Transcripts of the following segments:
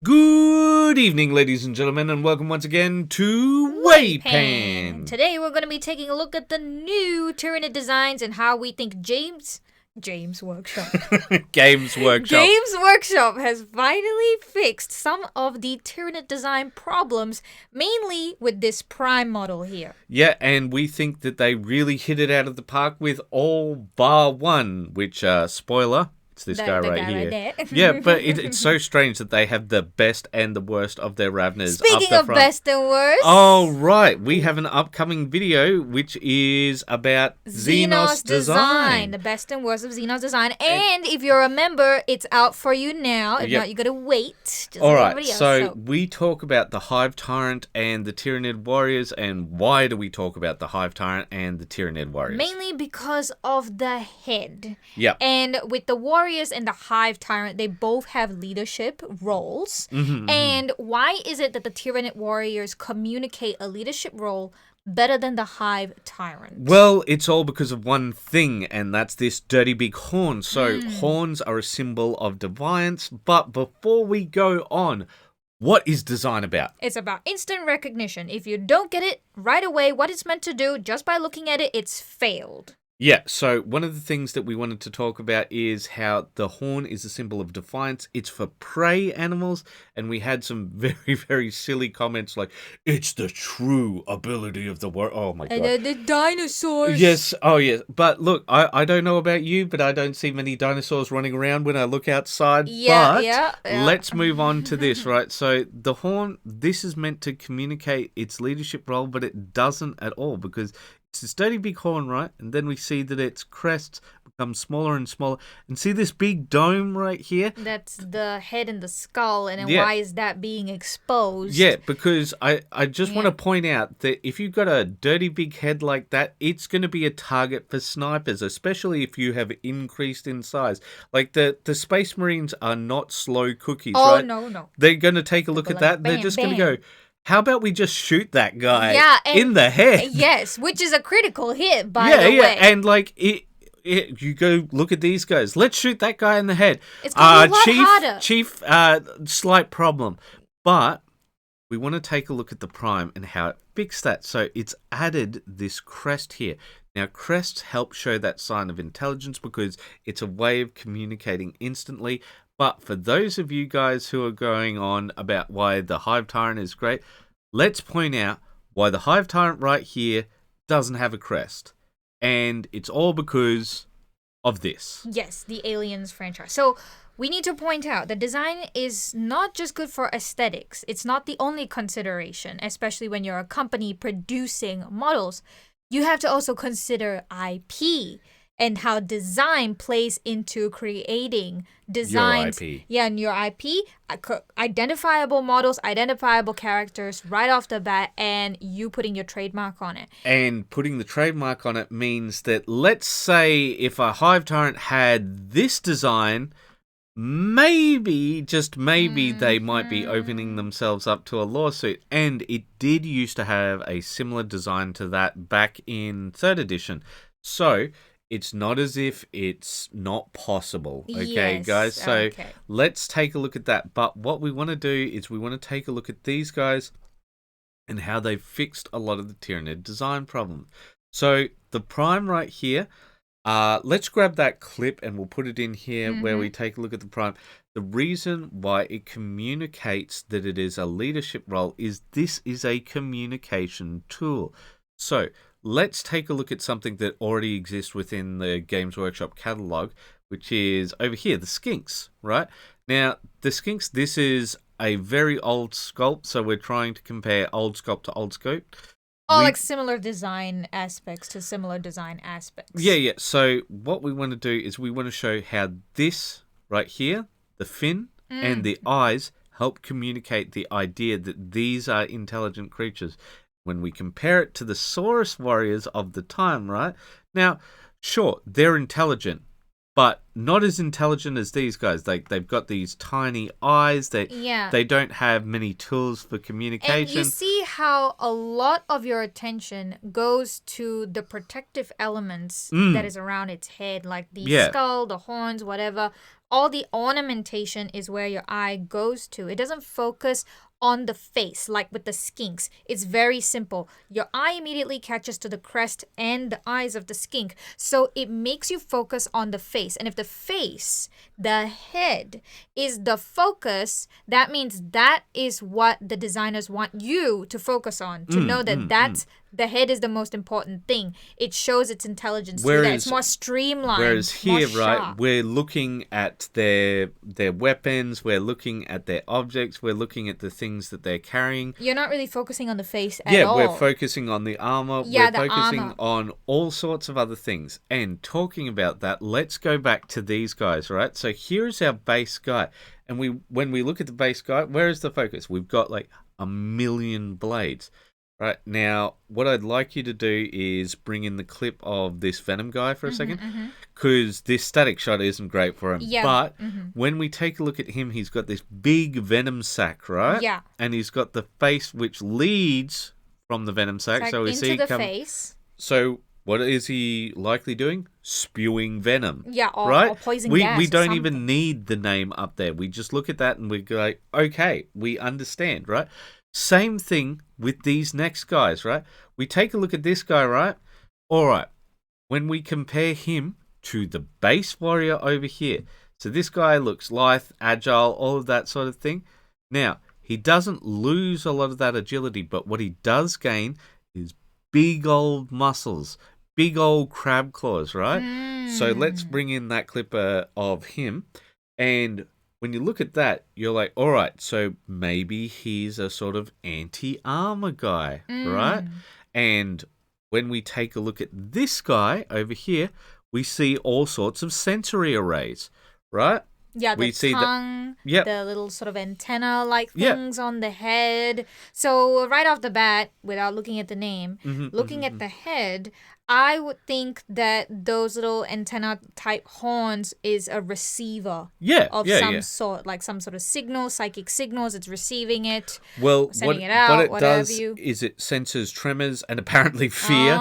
Good evening, ladies and gentlemen, and welcome once again to Waypan. Today we're going to be taking a look at the new Tyranid designs and how we think Games Workshop has finally fixed some of the Tyranid design problems, mainly with this Prime model here. Yeah, and we think that they really hit it out of the park with all bar one, which, spoiler, it's this guy right here. Yeah, but it's so strange that they have the best and the worst of their Ravners. Speaking of best and worst. Oh, right. We have an upcoming video which is about Xenos design. The best and worst of Xenos design. And if you're a member, it's out for you now. If not, you got to wait. Just all right, so we talk about the Hive Tyrant and the Tyranid Warriors. And why do we talk about the Hive Tyrant and the Tyranid Warriors? Mainly because of the head. Yeah. And with the Warriors and the Hive Tyrant, they both have leadership roles. And why is it that the Tyranid Warriors communicate a leadership role better than the Hive Tyrant? Well, it's all because of one thing, and that's this dirty big horn. So horns are a symbol of defiance. But before we go on, what is design about? It's about instant recognition. If you don't get it right away, what it's meant to do, just by looking at it, it's failed. Yeah, so one of the things that we wanted to talk about is how the horn is a symbol of defiance. It's for prey animals, and we had some very, very silly comments like, it's the true ability of the world. Oh my God. And the dinosaurs. Yes, oh yes. But look, I don't know about you, but I don't see many dinosaurs running around when I look outside. Yeah. Let's move on to this, right? So the horn, this is meant to communicate its leadership role, but it doesn't at all because it's this dirty big horn, right? And then we see that its crests become smaller and smaller. And see this big dome right here? That's the head and the skull. And then why is that being exposed? Yeah, because I just want to point out that if you've got a dirty big head like that, it's going to be a target for snipers, especially if you have increased in size. Like the Space Marines are not slow cookies, right? Oh, no. They're going to take a look at that. They're just going to go, how about we just shoot that guy in the head? Yes, which is a critical hit, by the way. Yeah, and like you go look at these guys. Let's shoot that guy in the head. It's going to be a lot harder. Chief, slight problem. But we want to take a look at the Prime and how it fixed that. So it's added this crest here. Now, crests help show that sign of intelligence because it's a way of communicating instantly. But for those of you guys who are going on about why the Hive Tyrant is great, let's point out why the Hive Tyrant right here doesn't have a crest. And it's all because of this. Yes, the Aliens franchise. So we need to point out the design is not just good for aesthetics. It's not the only consideration, especially when you're a company producing models. You have to also consider IP. And how design plays into creating designs. Your IP. Yeah, and your IP, identifiable models, identifiable characters right off the bat, and you putting your trademark on it. And putting the trademark on it means that, let's say, if a Hive Tyrant had this design, maybe, just maybe, they might be opening themselves up to a lawsuit. And it did used to have a similar design to that back in 3rd edition. So it's not as if it's not possible, okay, guys? So let's take a look at that. But what we want to do is we want to take a look at these guys and how they've fixed a lot of the Tyranid design problems. So the Prime right here, let's grab that clip and we'll put it in here where we take a look at the Prime. The reason why it communicates that it is a leadership role is this is a communication tool. So let's take a look at something that already exists within the Games Workshop catalog, which is over here, the Skinks, right? Now, the Skinks, this is a very old sculpt, so we're trying to compare old sculpt to old sculpt. Like similar design aspects to similar design aspects. Yeah. So what we want to do is we want to show how this right here, the fin and the eyes, help communicate the idea that these are intelligent creatures. When we compare it to the Saurus warriors of the time, right? Now, sure, they're intelligent, but not as intelligent as these guys. They've got these tiny eyes. They don't have many tools for communication. And you see how a lot of your attention goes to the protective elements that is around its head, like the skull, the horns, whatever. All the ornamentation is where your eye goes to. It doesn't focus on the face, like with the skinks. It's very simple. Your eye immediately catches to the crest and the eyes of the skink. So it makes you focus on the face. And if the face, the head, is the focus, that means that is what the designers want you to focus on. To know that the head is the most important thing. It shows its intelligence through that. It's more streamlined. Whereas here, right, we're looking at their weapons, we're looking at their objects, we're looking at the things that they're carrying. You're not really focusing on the face at all. Yeah, we're focusing on the armor. Yeah, we're focusing on all sorts of other things. And talking about that, let's go back to these guys, right? So here's our base guy. And when we look at the base guy, where is the focus? We've got like 1 million blades. Right, now, what I'd like you to do is bring in the clip of this Venom guy for a second, because this static shot isn't great for him. Yeah. But when we take a look at him, he's got this big Venom sac, right? Yeah. And he's got the face which leads from the Venom sac. So we into see the face. So what is he likely doing? Spewing venom. Yeah, or right? poison we gas. We or don't something. even need the name up there. We just look at that and we go, like, okay, we understand, right? Same thing with these next guys, right? We take a look at this guy, right? All right. When we compare him to the base warrior over here, so this guy looks lithe, agile, all of that sort of thing. Now, he doesn't lose a lot of that agility, but what he does gain is big old muscles, big old crab claws, right? So let's bring in that clip of him. And when you look at that, you're like, all right, so maybe he's a sort of anti-armor guy, right? And when we take a look at this guy over here, we see all sorts of sensory arrays, right? Yeah, the tongue, the little sort of antenna-like things on the head. So right off the bat, without looking at the name, looking at the head, I would think that those little antenna-type horns is a receiver of some sort, like some sort of signal, psychic signals. It's receiving it, sending it out, what it does is it senses tremors and apparently fear.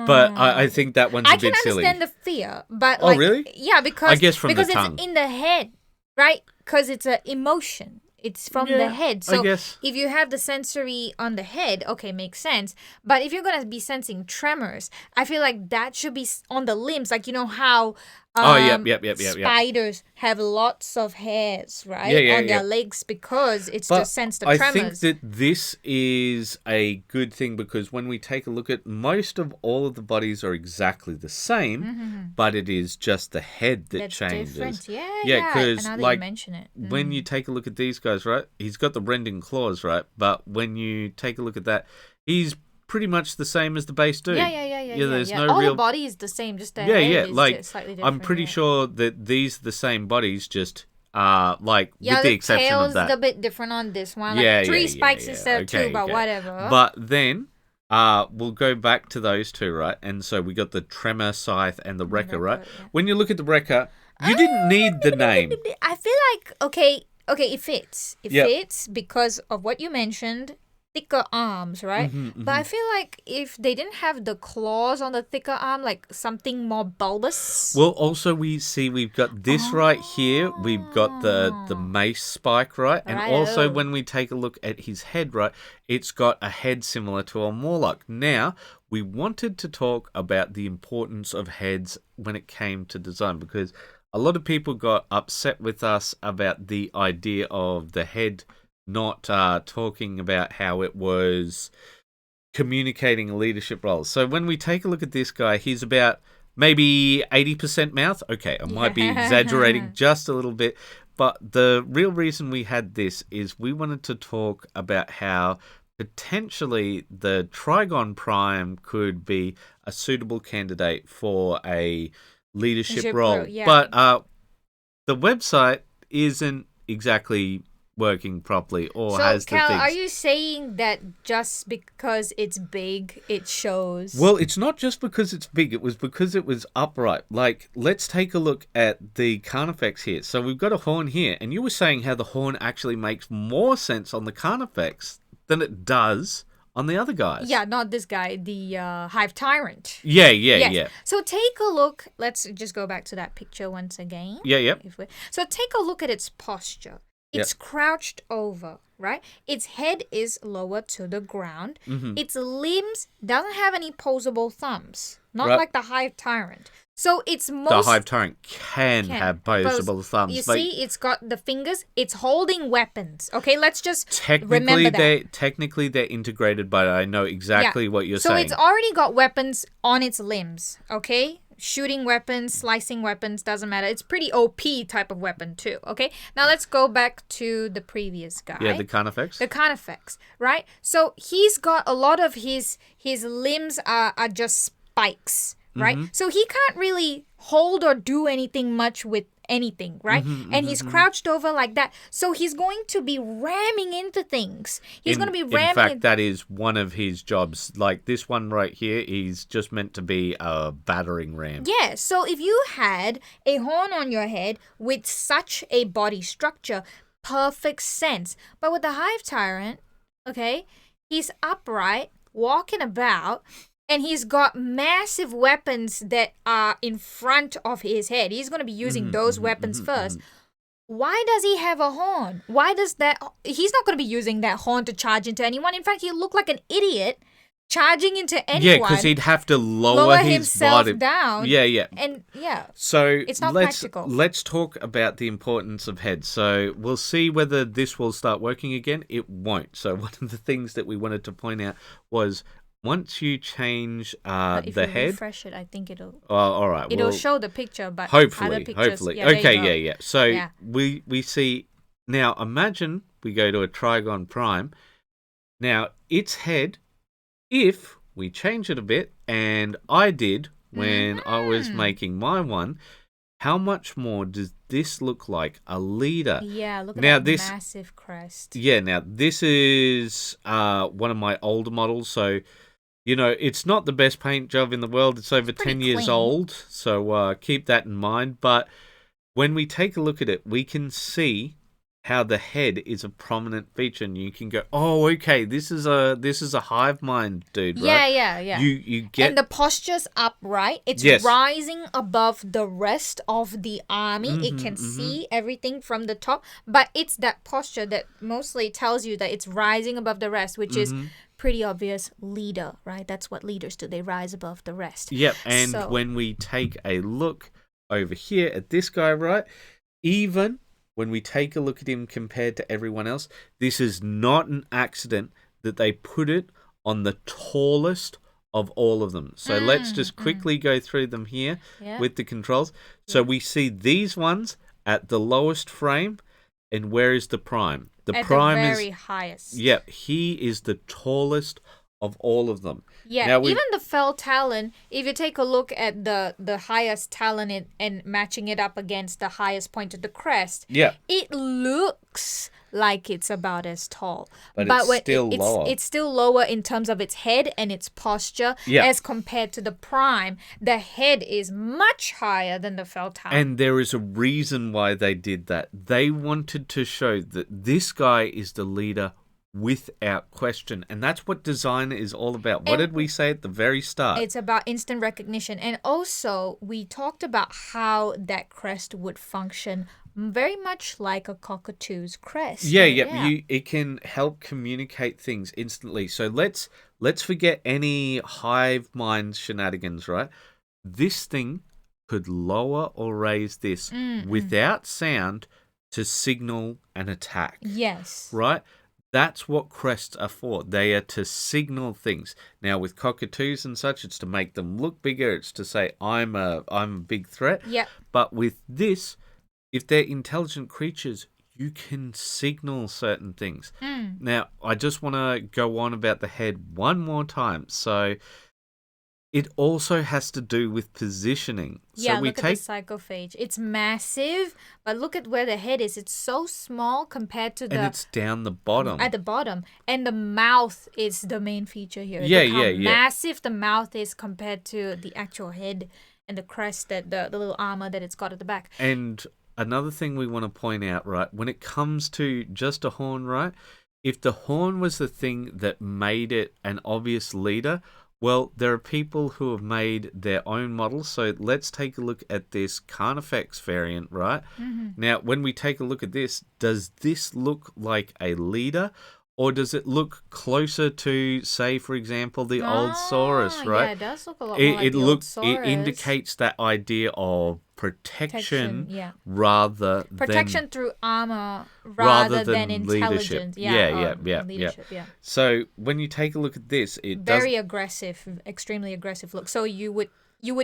But I think that one's a bit silly. I can understand the fear, but oh, really? Yeah, because I guess from the tongue. It's in the head, right? Because it's an emotion. It's from the head. So if you have the sensory on the head, okay, makes sense. But if you're going to be sensing tremors, I feel like that should be on the limbs. Like, you know how spiders have lots of hairs, right? On their legs because it's to sense the tremors. I think that this is a good thing because when we take a look at most of all of the bodies are exactly the same, but it is just the head that changes. Different. Yeah, because like, you mention it. When you take a look at these guys, right? He's got the rending claws, right? But when you take a look at that, he's pretty much the same as the base dude. There's no all real... the body is the same, just the head is just slightly different. I'm pretty sure that these are the same bodies, just with the exception of that. The tail's a bit different on this one. Like 3 spikes instead of 2, but whatever. But then we'll go back to those two, right? And so we got the Tremor, Scythe, and the Wrecker, right? Yeah. When you look at the Wrecker, you didn't need the name. I feel like, okay, it fits. It fits because of what you mentioned. Thicker arms, right? But I feel like if they didn't have the claws on the thicker arm, like something more bulbous. Well, also we've got this right here. We've got the mace spike, right? And also when we take a look at his head, right, it's got a head similar to a Morlock. Now, we wanted to talk about the importance of heads when it came to design because a lot of people got upset with us about the idea of the head not talking about how it was communicating a leadership role. So when we take a look at this guy, he's about maybe 80% mouth. Okay, I might be exaggerating just a little bit, but the real reason we had this is we wanted to talk about how potentially the Tyranid Prime could be a suitable candidate for a leadership role. But the website isn't exactly working properly or So, has the Cal, things. are you saying that just because it's big, it shows? Well, it's not just because it's big. It was because it was upright. Like, let's take a look at the Carnifex here. So we've got a horn here, and you were saying how the horn actually makes more sense on the Carnifex than it does on the other guys. Yeah, not this guy, the Hive Tyrant. Yeah. Yes. So take a look. Let's just go back to that picture once again. Yeah. So take a look at its posture. It's crouched over, right? Its head is lower to the ground. Mm-hmm. Its limbs doesn't have any posable thumbs, not Right. like the Hive Tyrant. So it's The most... Hive Tyrant can have posable thumbs. You but see, it's got the fingers. It's holding weapons. Okay, let's just technically, remember that. they're integrated, but I know exactly what you're saying. So it's already got weapons on its limbs, okay? Shooting weapons, slicing weapons, doesn't matter. It's pretty OP type of weapon too, okay? Now let's go back to the previous guy. Yeah, the Carnifex. The Carnifex, right? So he's got a lot of his limbs are just spikes, right? Mm-hmm. So he can't really hold or do anything much with anything, right? And he's crouched over like that. So he's going to be ramming into things. He's going to be ramming. In fact, that is one of his jobs. Like this one right here, he's just meant to be a battering ram. Yeah, so if you had a horn on your head with such a body structure, perfect sense. But with the Hive Tyrant, okay, he's upright, walking about, and he's got massive weapons that are in front of his head. He's going to be using those weapons first. Why does he have a horn? Why does that... He's not going to be using that horn to charge into anyone. In fact, he looked like an idiot charging into anyone. Yeah, because he'd have to lower his himself body down. Yeah. And yeah. So It's not practical. Let's talk about the importance of head. So we'll see whether this will start working again. It won't. So one of the things that we wanted to point out was once you change If the you head. refresh it, I think it'll... Oh, all right. It'll well, show the picture, but hopefully, other pictures... hopefully. Yeah, there you Okay, go. yeah. So Yeah. we see now. Imagine we go to a Trigon Prime. Now its head, if we change it a bit, and I did when I was making my one, how much more does this look like a leader? Yeah, look at Now that this- massive crest. Yeah, now this is one of my older models, so you know it's not the best paint job in the world. It's over pretty 10 years clean. old, so keep that in mind. But when we take a look at it, we can see how the head is a prominent feature, and you can go, "Oh, okay, this is a hive mind, dude." Right? Yeah. You get And the posture's upright. It's Yes. rising above the rest of the army. It can see everything from the top. But it's that posture that mostly tells you that it's rising above the rest, which is pretty obvious leader, right? That's what leaders do. They rise above the rest. Yep, and So- when we take a look over here at this guy, right, even when we take a look at him compared to everyone else, this is not an accident that they put it on the tallest of all of them. So let's just quickly go through them here Yeah. with the controls. So we see these ones at the lowest frame, and where is the Prime? The At Prime the is... very highest. Yeah, he is the tallest of all of them. Yeah, Now we- even the fell Talon, if you take a look at the highest Talon and matching it up against the highest point of the crest, Yeah. it looks like it's about as tall. But it's when still lower. It's still lower in terms of its head and its posture Yeah. as compared to the Prime. The head is much higher than the fell Talon. And there is a reason why they did that. They wanted to show that this guy is the leader without question. And that's what design is all about. What And- did we say at the very start? It's about instant recognition. And also, we talked about how that crest would function very much like a cockatoo's crest. Yeah. It can help communicate things instantly. So let's forget any hive mind shenanigans, right? This thing could lower or raise this without sound to signal an attack. Yes. Right? That's what crests are for. They are to signal things. Now, with cockatoos and such, it's to make them look bigger. It's to say, I'm a big threat. Yep. But with this, if they're intelligent creatures, you can signal certain things. Now, I just want to go on about the head one more time. So, it also has to do with positioning. Yeah, so we look take at the sarcophage. It's massive, but look at where the head is. It's so small compared to and the it's down the bottom. at the bottom, and the mouth is the main feature here. Yeah, Look how yeah, yeah. massive the mouth is compared to the actual head and the crest, that the little armor that it's got at the back. And another thing we want to point out, right, when it comes to just a horn, right, if the horn was the thing that made it an obvious leader, well, there are people who have made their own models. So let's take a look at this Carnifex variant, right? Now, when we take a look at this, does this look like a leader? Or does it look closer to, say, for example, the old Saurus, right? Yeah, it does look a lot more like the old Saurus. It indicates that idea of protection yeah. rather Protection through armor rather than intelligence. leadership. Yeah. Leadership, yeah. So when you take a look at this, it very aggressive, extremely aggressive look. So you would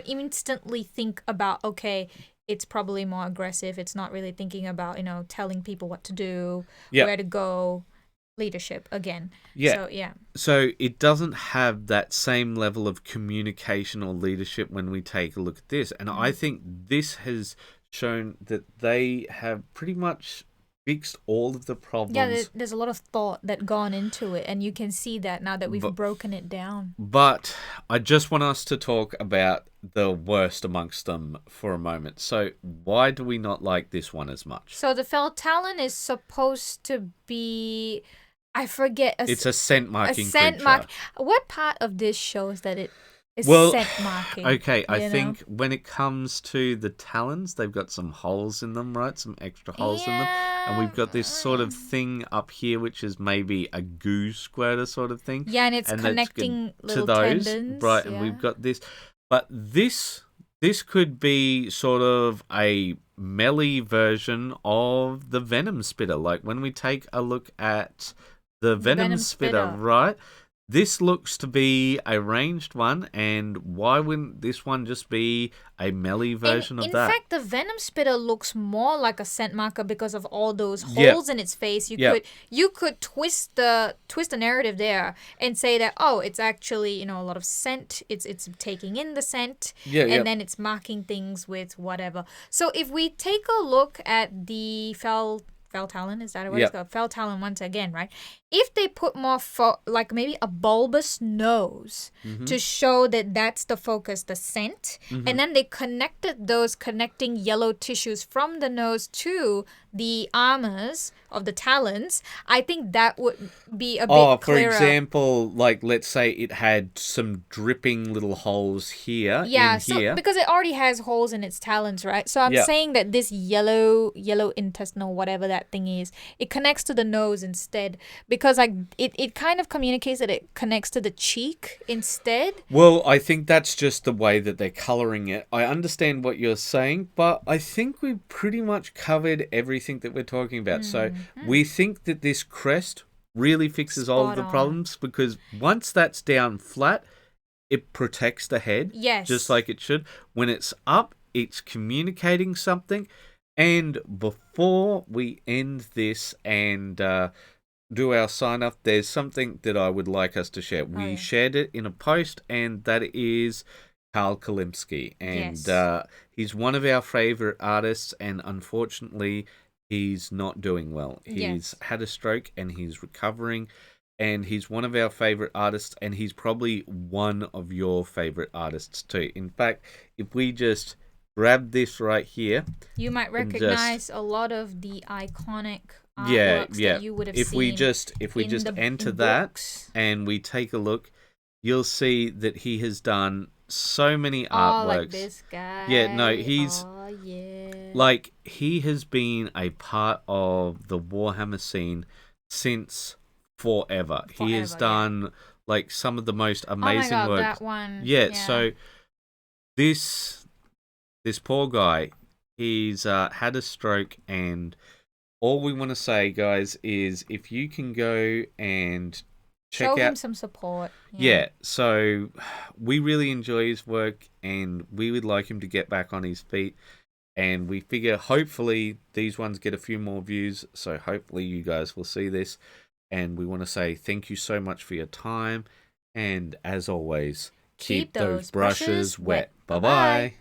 instantly think about, okay, it's probably more aggressive. It's not really thinking about, telling people what to do, where to go. Leadership again. So it doesn't have that same level of communication or leadership when we take a look at this. And I think this has shown that they have pretty much fixed all of the problems. Yeah, there's a lot of thought that gone into it, and you can see that now that we've broken it down. But I just want us to talk about the worst amongst them for a moment. So why do we not like this one as much? So the Talon is supposed to be, I forget. It's a scent marking scent creature. What part of this shows that it is well, scent marking? Okay, I think when it comes to the talons, they've got some holes in them, right? Some extra holes in them. And we've got this sort of thing up here, which is maybe a goo squirter sort of thing. Yeah, and it's connecting little to those, tendons. Right, and we've got this. But this could be sort of a melee version of the Venom Spitter. Like when we take a look at the Venom Spitter, right? This looks to be a ranged one, and why wouldn't this one just be a melee version of that? In fact, the Venom Spitter looks more like a scent marker because of all those holes in its face. You could twist the narrative there and say that, oh, it's actually, a lot of scent. It's taking in the scent, and then it's marking things with whatever. So if we take a look at the Fel Talon, is that what it's called? Fel Talon once again, right? If they put more, like maybe a bulbous nose to show that that's the focus, the scent, and then they connected those connecting yellow tissues from the nose to the armors of the talons, I think that would be a bit clearer. For example, like let's say it had some dripping little holes here. Yeah, here. Because it already has holes in its talons, right? So I'm saying that this yellow intestinal, whatever that thing is, it connects to the nose instead. Because like it kind of communicates that it connects to the cheek instead. Well, I think that's just the way that they're colouring it. I understand what you're saying, but I think we've pretty much covered everything that we're talking about. So we think that this crest really fixes all of the problems, because once that's down flat, it protects the head, just like it should. When it's up, it's communicating something. And before we end this and do our sign off, there's something that I would like us to share. We shared it in a post, and that is Karl Kalimsky. And he's one of our favorite artists, and unfortunately he's not doing well. He's had a stroke and he's recovering, and he's one of our favorite artists, and he's probably one of your favorite artists too. In fact, if we just grab this right here, you might recognize a lot of the iconic artworks that you would have if seen. If we just enter that and we take a look, you'll see that he has done so many artworks. Like this guy. Yeah, no, he's like, he has been a part of the Warhammer scene since forever. He has done like some of the most amazing work. That one. Yeah, so this poor guy, he's had a stroke, and all we want to say, guys, is if you can go and show him some support. So we really enjoy his work, and we would like him to get back on his feet, and we figure hopefully these ones get a few more views, so hopefully you guys will see this. And we want to say thank you so much for your time, and as always, keep those brushes wet. Bye-bye.